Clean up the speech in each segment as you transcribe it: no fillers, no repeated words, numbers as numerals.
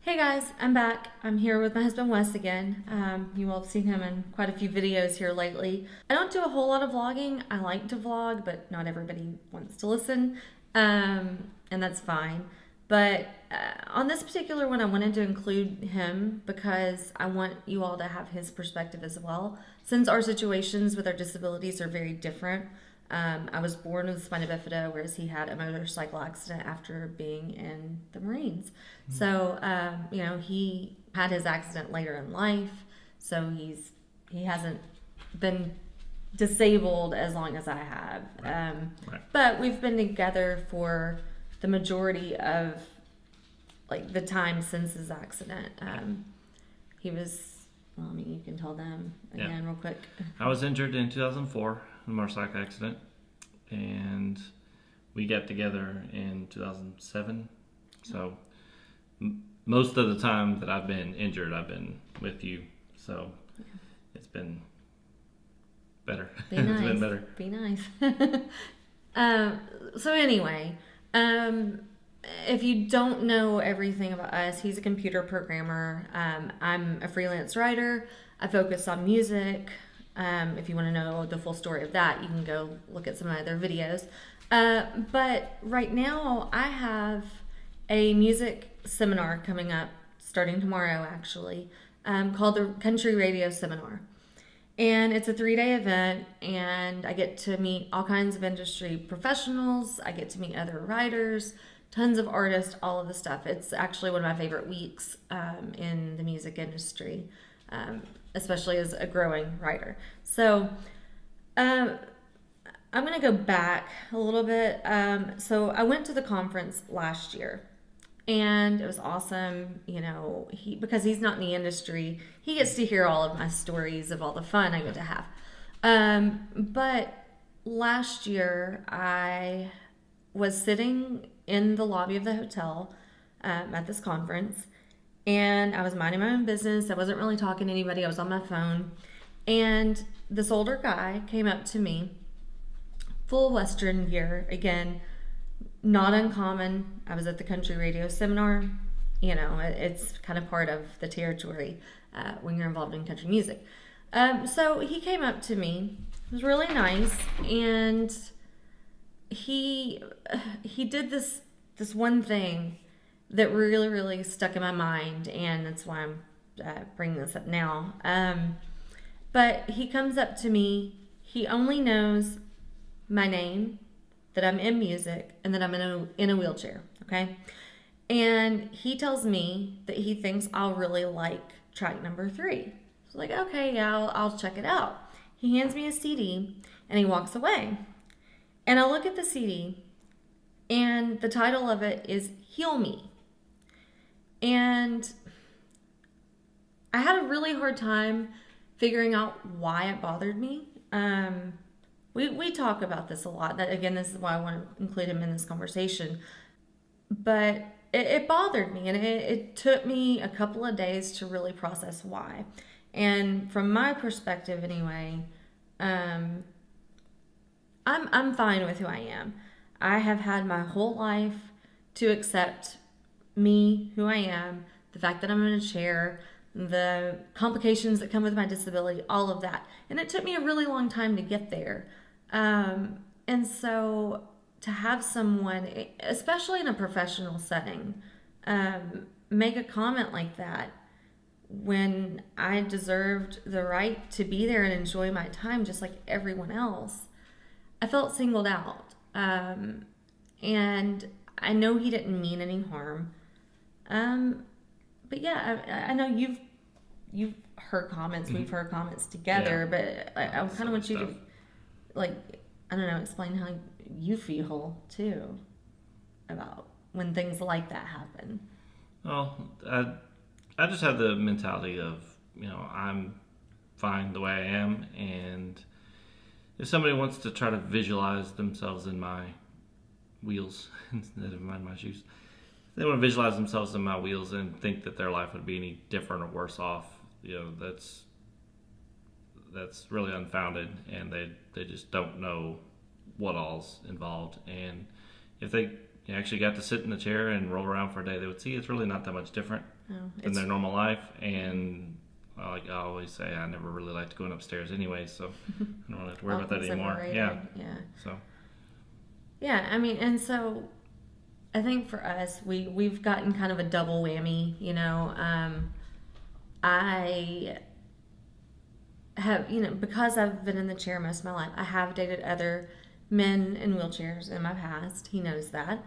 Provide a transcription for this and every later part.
Hey guys, I'm back. I'm here with my husband Wes again. You all have seen him in quite a few videos here lately. I don't do a whole lot of vlogging. I like to vlog, but not everybody wants to listen, and that's fine. But on this particular one, I wanted to include him because I want you all to have his perspective as well. Since our situations with our disabilities are very different, I was born with spina bifida, whereas he had a motorcycle accident after being in the Marines. So, he had his accident later in life, so he hasn't been disabled as long as I have. Right. But we've been together for the majority of like the time since his accident. He was, well, I mean, you can tell them again real quick. I was injured in 2004 in a motorcycle accident, and we got together in 2007. So most of the time that I've been injured, I've been with you. So it's been better. Be It's nice. been better. Be nice. So anyway, if you don't know everything about us, he's a computer programmer. I'm a freelance writer. I focus on music. If you want to know the full story of that, you can go look at some of my other videos. But right now, I have a music seminar coming up, starting tomorrow actually, called the Country Radio Seminar. And it's a 3-day event, and I get to meet all kinds of industry professionals. I get to meet other writers, tons of artists, all of the stuff. It's actually one of my favorite weeks in the music industry, especially as a growing writer. So I'm going to go back a little bit. So I went to the conference last year. And it was awesome, because he's not in the industry, he gets to hear all of my stories of all the fun I get to have. But last year, I was sitting in the lobby of the hotel at this conference, and I was minding my own business. I wasn't really talking to anybody. I was on my phone, and this older guy came up to me, full Western gear, again, not uncommon. I was at the country radio seminar. It's kind of part of the territory when you're involved in country music. So he came up to me. It was really nice, and he did this one thing that really, really stuck in my mind, and that's why I'm bringing this up now. But he comes up to me. He only knows my name, that I'm in music, and that I'm in a wheelchair, okay? And he tells me that he thinks I'll really like track number 3. So like, okay, yeah, I'll check it out. He hands me a CD, and he walks away. And I look at the CD, and the title of it is Heal Me. And I had a really hard time figuring out why it bothered me. We talk about this a lot. Again, this is why I want to include him in this conversation. But it bothered me, and it took me a couple of days to really process why. And from my perspective, anyway, I'm fine with who I am. I have had my whole life to accept me, who I am, the fact that I'm in a chair, the complications that come with my disability, all of that. And it took me a really long time to get there. And so to have someone, especially in a professional setting, make a comment like that when I deserved the right to be there and enjoy my time just like everyone else, I felt singled out. And I know he didn't mean any harm. But yeah, I know you've heard comments, we've heard comments together, but I kind of want you to, explain how you feel too about when things like that happen. Well, I just have the mentality of, I'm fine the way I am, and if somebody wants to try to visualize themselves in my wheels instead of my shoes, they want to visualize themselves in my wheels and think that their life would be any different or worse off. That's really unfounded, and they just don't know what all's involved. And if they you actually got to sit in the chair and roll around for a day, they would see it's really not that much different than it's their normal life. And like I always say, I never really liked going upstairs anyway, so I don't really have to worry about that anymore. Yeah. So. Yeah, I mean, and so I think for us, we've gotten kind of a double whammy, you know. I have, you know, because I've been in the chair most of my life, I have dated other men in wheelchairs in my past. He knows that.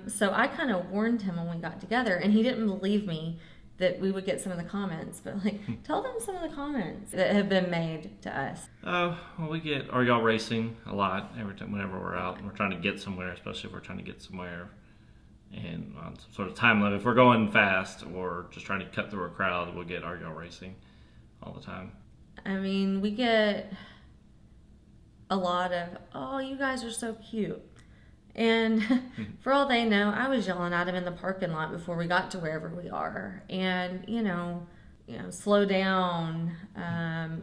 So I kind of warned him when we got together, and he didn't believe me that we would get some of the comments. But like, tell them some of the comments that have been made to us. Well, we get, are y'all racing a lot every time, whenever we're out and we're trying to get somewhere, especially if we're trying to get somewhere and on some sort of time limit. If we're going fast or just trying to cut through a crowd, we'll get, are y'all racing all the time. I mean, we get a lot of, oh, you guys are so cute. And for all they know, I was yelling at him in the parking lot before we got to wherever we are. And, you know, slow down,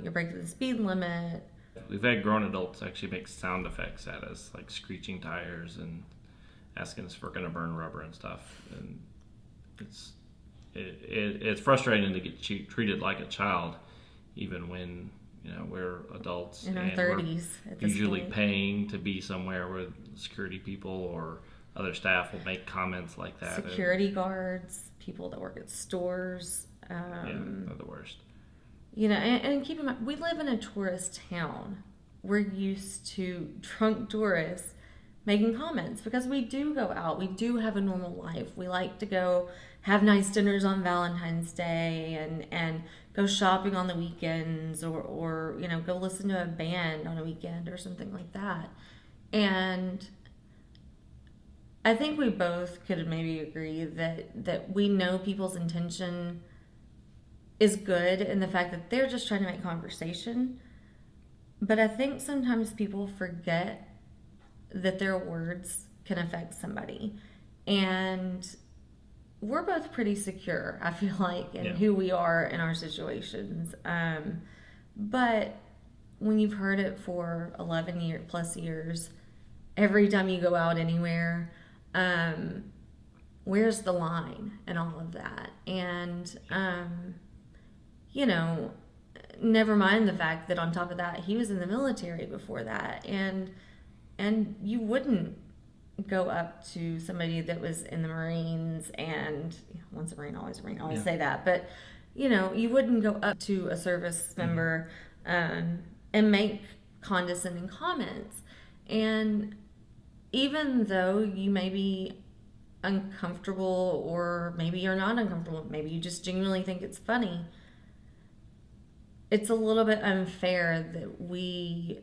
you're breaking the speed limit. We've had grown adults actually make sound effects at us, like screeching tires and asking us if we're going to burn rubber and stuff. And it's frustrating to get treated like a child, even when, you know, we're adults in our and 30s at this usually point. Paying to be somewhere where security people or other staff will make comments like that. Security guards, people that work at stores. Yeah, they're the worst. You know, and keep in mind, we live in a tourist town. We're used to drunk tourists making comments because we do go out. We do have a normal life. We like to go have nice dinners on Valentine's Day and go shopping on the weekends or you know, go listen to a band on a weekend or something like that. And I think we both could maybe agree that we know people's intention is good in the fact that they're just trying to make conversation. But I think sometimes people forget that their words can affect somebody. And we're both pretty secure, I feel like, in who we are in our situations. But when you've heard it for 11 plus years, every time you go out anywhere, where's the line and all of that? And, you know, never mind the fact that on top of that, he was in the military before that. And you wouldn't go up to somebody that was in the Marines and once a Marine, always a Marine. I always say that. But, you know, you wouldn't go up to a service member and make condescending comments. And even though you may be uncomfortable or maybe you're not uncomfortable, maybe you just genuinely think it's funny, it's a little bit unfair that we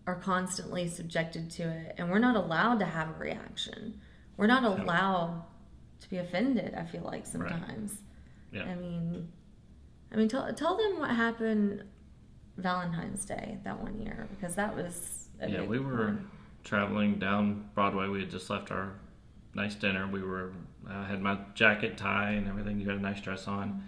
are constantly subjected to it and we're not allowed to have a reaction. We're not allowed to be offended, I feel like sometimes. Right. Yeah. I mean tell them what happened Valentine's Day that one year, because that was a big we were one. Traveling down Broadway. We had just left our nice dinner. I had my jacket, tie, and everything. You had a nice dress on,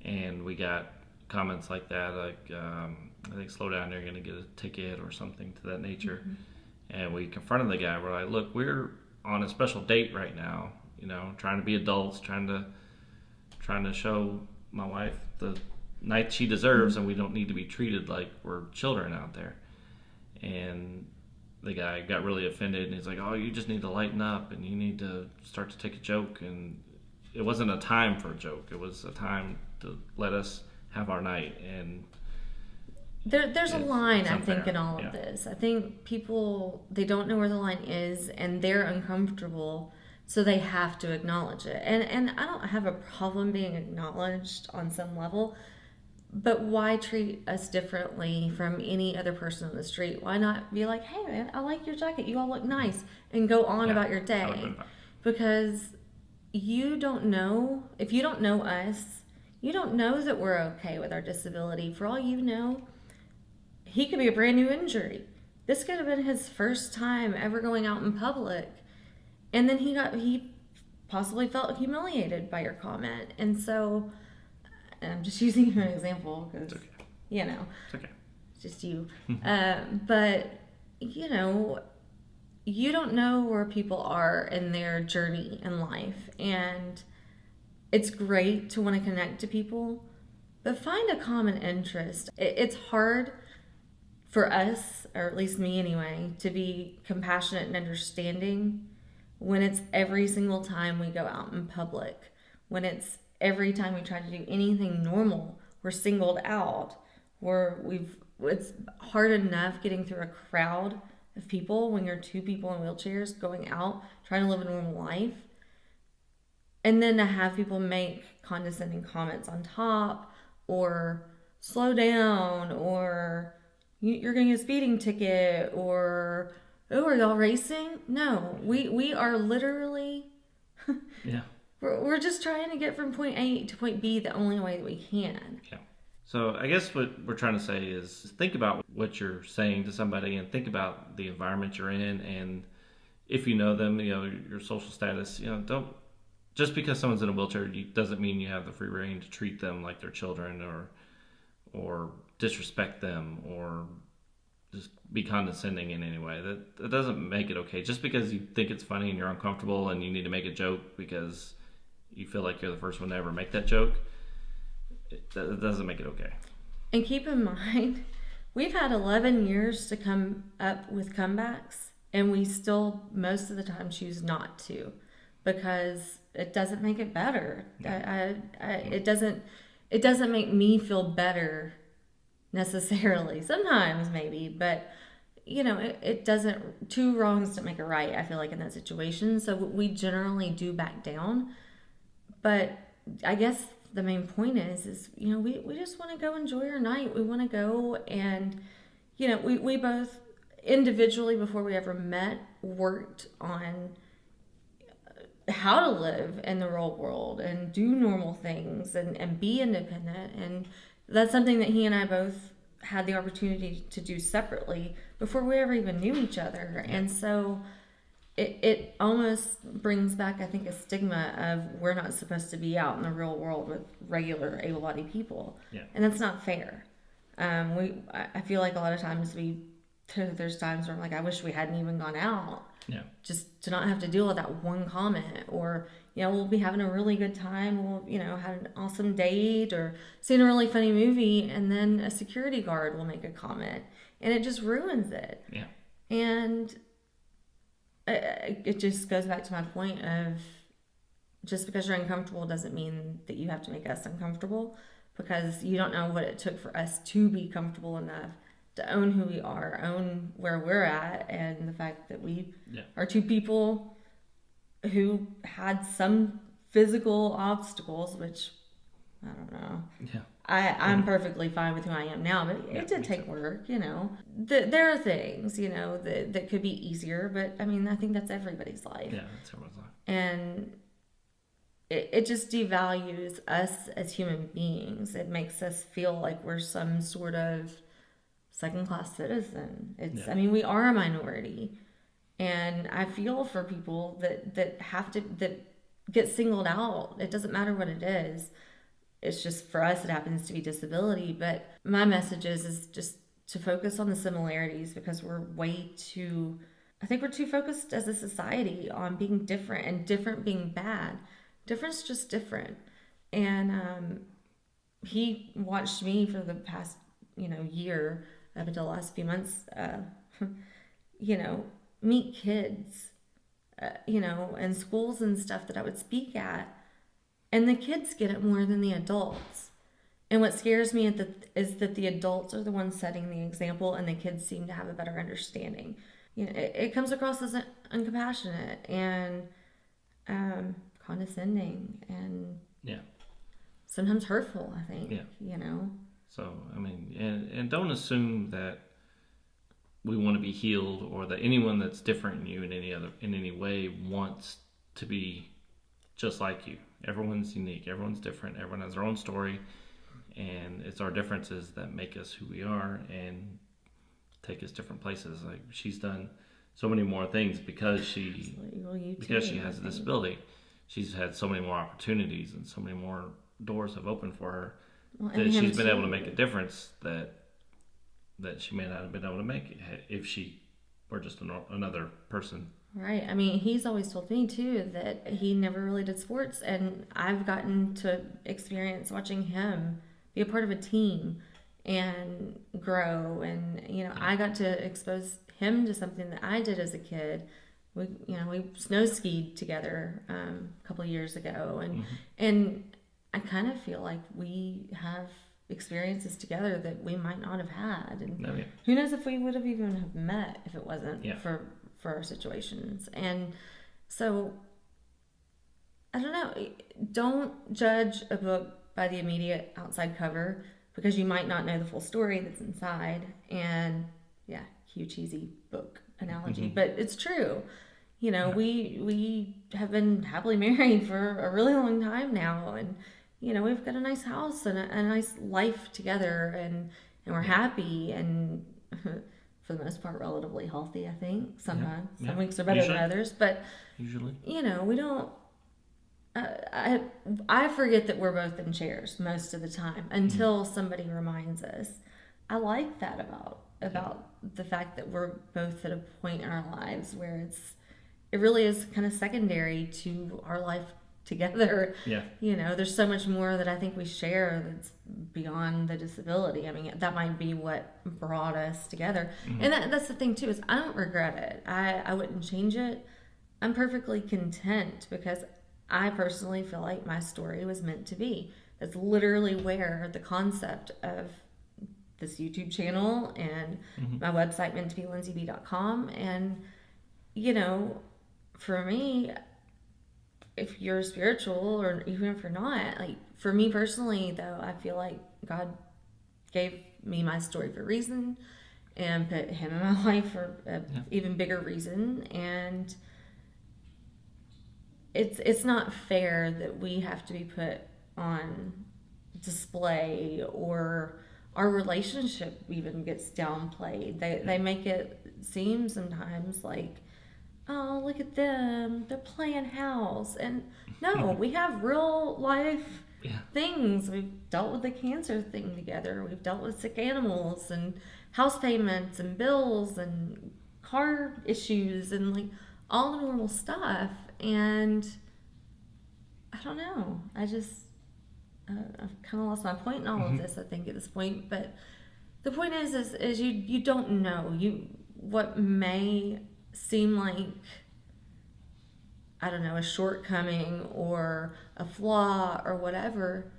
and we got comments like that, like I think slow down, you're going to get a ticket or something to that nature. And we confronted the guy. We're like, look, we're on a special date right now, you know, trying to be adults, trying to show my wife the night she deserves, and we don't need to be treated like we're children out there. And the guy got really offended, and he's like, oh, you just need to lighten up and you need to start to take a joke. And it wasn't a time for a joke. It was a time to let us have our night. And there's a line, I think, in all of this. I think people, they don't know where the line is and they're uncomfortable, so they have to acknowledge it. And I don't have a problem being acknowledged on some level, but why treat us differently from any other person on the street? Why not be like, hey man, I like your jacket, you all look nice, and go on about your day? Because you don't know, if you don't know us, you don't know that we're okay with our disability. For all you know, he could be a brand new injury. This could have been his first time ever going out in public. And then he possibly felt humiliated by your comment. And so, and I'm just using you as an example because, it's okay. just you. But, you know, you don't know where people are in their journey in life. And it's great to want to connect to people, but find a common interest. It's hard for us, or at least me anyway, to be compassionate and understanding when it's every single time we go out in public, when it's every time we try to do anything normal, we're singled out, it's hard enough getting through a crowd of people when you're two people in wheelchairs going out trying to live a normal life. And then to have people make condescending comments on top, or slow down, or you're getting a speeding ticket, or oh, are y'all racing? No, we are literally Yeah. we're just trying to get from point A to point B the only way that we can. Yeah. So I guess what we're trying to say is think about what you're saying to somebody, and think about the environment you're in, and if you know them, your social status. Don't, just because someone's in a wheelchair doesn't mean you have the free reign to treat them like they're children, or disrespect them, or just be condescending in any way. That doesn't make it okay. Just because you think it's funny and you're uncomfortable and you need to make a joke because you feel like you're the first one to ever make that joke, that doesn't make it okay. And keep in mind, we've had 11 years to come up with comebacks, and we still most of the time choose not to, because it doesn't make it better. It doesn't make me feel better necessarily. Sometimes maybe, but it doesn't. Two wrongs don't make a right, I feel like, in that situation. So we generally do back down. But I guess the main point is we just want to go enjoy our night. We want to go, and we both individually, before we ever met, worked on how to live in the real world and do normal things, and be independent. And that's something that he and I both had the opportunity to do separately before we ever even knew each other. Yeah. And so it almost brings back, I think, a stigma of we're not supposed to be out in the real world with regular able-bodied people. Yeah. And that's not fair. I feel like a lot of times there's times where I'm like, I wish we hadn't even gone out. Yeah. Just to not have to deal with that one comment, or we'll be having a really good time, we'll have an awesome date, or seen a really funny movie, and then a security guard will make a comment, and it just ruins it. Yeah. And it just goes back to my point of, just because you're uncomfortable doesn't mean that you have to make us uncomfortable, because you don't know what it took for us to be comfortable enough to own who we are, own where we're at, and the fact that we are two people who had some physical obstacles, which I don't know. Yeah. I'm perfectly fine with who I am now, but it did take work, There are things, that could be easier, but I mean, I think that's everybody's life. Yeah, that's everyone's life. And it just devalues us as human beings. It makes us feel like we're some sort of second-class citizen. I mean, we are a minority, and I feel for people that get singled out. It doesn't matter what it is. It's just, for us, it happens to be disability. But my message is just to focus on the similarities, because I think we're too focused as a society on being different, and different being bad. Different's just different. And he watched me for the past year, up until the last few months, meet kids, in schools and stuff that I would speak at. And the kids get it more than the adults. And what scares me is that the adults are the ones setting the example, and the kids seem to have a better understanding. It comes across as uncompassionate and condescending, and sometimes hurtful, I think. So, I mean, and don't assume that we want to be healed, or that anyone that's different than you in any way wants to be just like you. Everyone's unique. Everyone's different. Everyone has their own story, and it's our differences that make us who we are and take us different places. Like, she's done so many more things because she has a disability. She's had so many more opportunities, and so many more doors have opened for her, that she's been able to make a difference that she may not have been able to make if she we're just another person. Right. I mean, he's always told me too that he never really did sports, and I've gotten to experience watching him be a part of a team and grow. And I got to expose him to something that I did as a kid. We snow skied together a couple of years ago, and I kind of feel like we have experiences together that we might not have had, and who knows if we would have even have met if it wasn't for our situations. And so I don't know, don't judge a book by the immediate outside cover, because you might not know the full story that's inside. And yeah, cute cheesy book analogy, but it's true. We have been happily married for a really long time now, and we've got a nice house and a nice life together, and we're happy, and for the most part relatively healthy, I think. Sometimes some weeks are better than others, but usually we don't I forget that we're both in chairs most of the time until somebody reminds us. I like that about the fact that we're both at a point in our lives where it really is kind of secondary to our life together. Yeah. There's so much more that I think we share that's beyond the disability. I mean, that might be what brought us together. And that's the thing too, is I don't regret it. I wouldn't change it. I'm perfectly content, because I personally feel like my story was meant to be. That's literally where the concept of this YouTube channel and my website, meant to be lindsayb.com. And for me, if you're spiritual, or even if you're not, like for me personally though, I feel like God gave me my story for a reason, and put him in my life for an even bigger reason. And it's not fair that we have to be put on display, or our relationship even gets downplayed. They make it seem sometimes like, oh, look at them, they're playing house. And no, we have real life things. We've dealt with the cancer thing together. We've dealt with sick animals and house payments and bills and car issues and like all the normal stuff. And I don't know, I've kind of lost my point in all of this, I think, at this point. But the point is you don't know what may seem like, I don't know, a shortcoming or a flaw or whatever.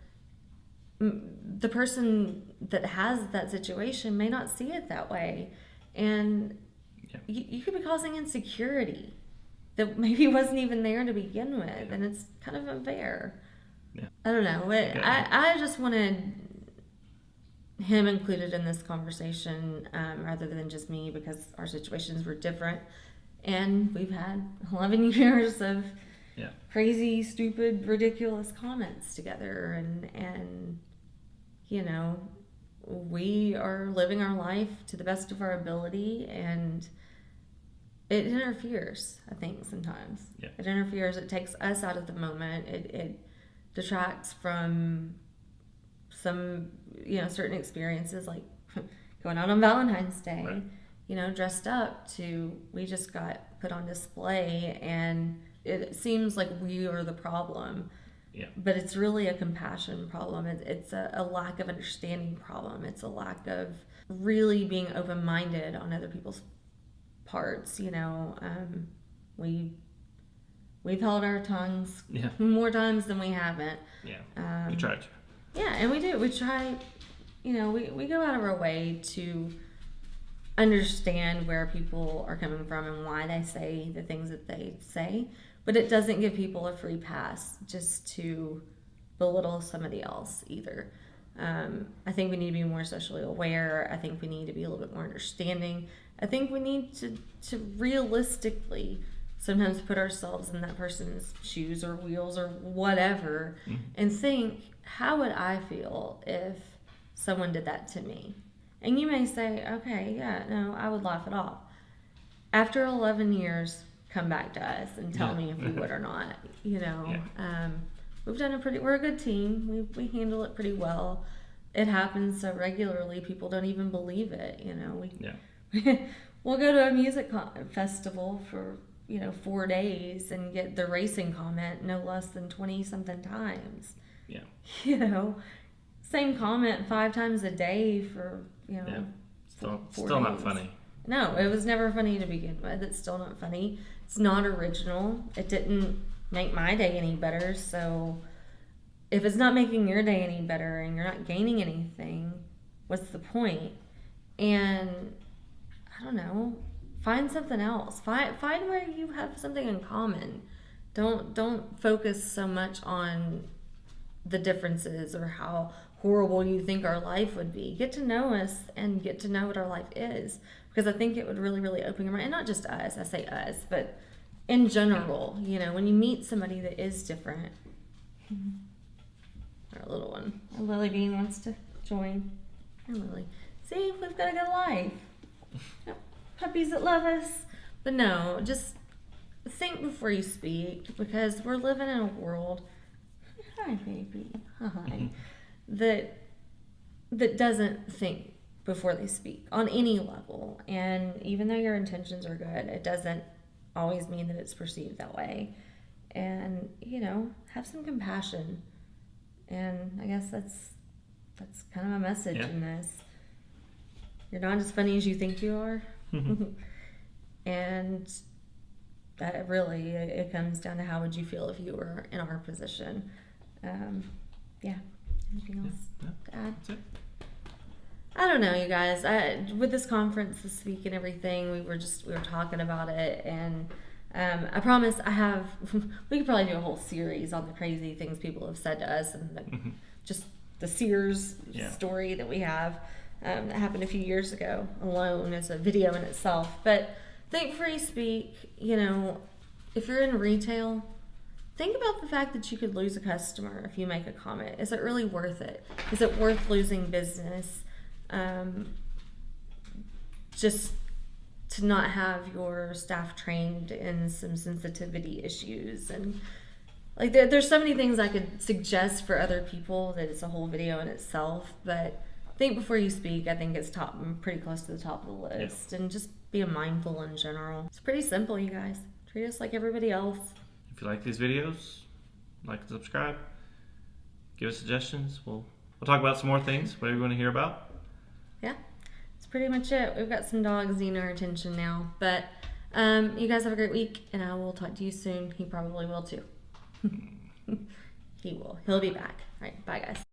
The person that has that situation may not see it that way, and you could be causing insecurity that maybe wasn't even there to begin with, and it's kind of unfair. I don't know. I just wanted him included in this conversation, rather than just me, because our situations were different, and we've had 11 years of crazy, stupid, ridiculous comments together, and we are living our life to the best of our ability, and it interferes, I think, sometimes. It interferes. It takes us out of the moment. It detracts from some, certain experiences, like going out on Valentine's Day, dressed up, to we just got put on display, and it seems like we are the problem. But it's really a compassion problem. It's a lack of understanding problem. It's a lack of really being open-minded on other people's parts. We've held our tongues more times than we haven't. We try to. And we do. We try, we go out of our way to understand where people are coming from and why they say the things that they say. But it doesn't give people a free pass just to belittle somebody else either. I think we need to be more socially aware. I think we need to be a little bit more understanding. I think we need to realistically sometimes put ourselves in that person's shoes or wheels or whatever, and think, how would I feel if someone did that to me? And you may say, okay, no, I would laugh it off. After 11 years, come back to us and tell me if you would or not. We've done we're a good team. We handle it pretty well. It happens so regularly, people don't even believe it. We'll go to a music festival for 4 days and get the racing comment no less than 20 something times. Yeah. Same comment 5 times a day for Yeah. Still days. not funny. No, it was never funny to begin with. It's still not funny. It's not original. It didn't make my day any better. So if it's not making your day any better and you're not gaining anything, what's the point? And I don't know. Find something else. Find where you have something in common. Don't focus so much on the differences or how horrible you think our life would be. Get to know us and get to know what our life is, because I think it would really, really open your mind. And not just us, I say us, but in general, when you meet somebody that is different. Our little one, our Lily Bean, wants to join. Hi, Lily. See, we've got a good life. Puppies that love us. But no, just think before you speak, because we're living in a world, hi baby, hi, that doesn't think before they speak on any level. And even though your intentions are good, it doesn't always mean that it's perceived that way. And have some compassion. And I guess that's kind of a message in this. You're not as funny as you think you are. And that really, it comes down to how would you feel if you were in our position. Anything else to add? That's it. I don't know, you guys. With this conference this week and everything, we were talking about it, and I promise we could probably do a whole series on the crazy things people have said to us, and just the Sears story that we have that happened a few years ago alone as a video in itself. But think before you speak. If you're in retail, think about the fact that you could lose a customer if you make a comment. Is it really worth it? Is it worth losing business just to not have your staff trained in some sensitivity issues? And like there's so many things I could suggest for other people that it's a whole video in itself. But think before you speak. I think it's pretty close to the top of the list. And just be mindful in general. It's pretty simple, you guys. Treat us like everybody else. If you like these videos, like and subscribe. Give us suggestions. We'll talk about some more things, whatever you want to hear about. Yeah, that's pretty much it. We've got some dogs needing our attention now. But you guys have a great week, and I will talk to you soon. He probably will too. He will. He'll be back. All right, bye guys.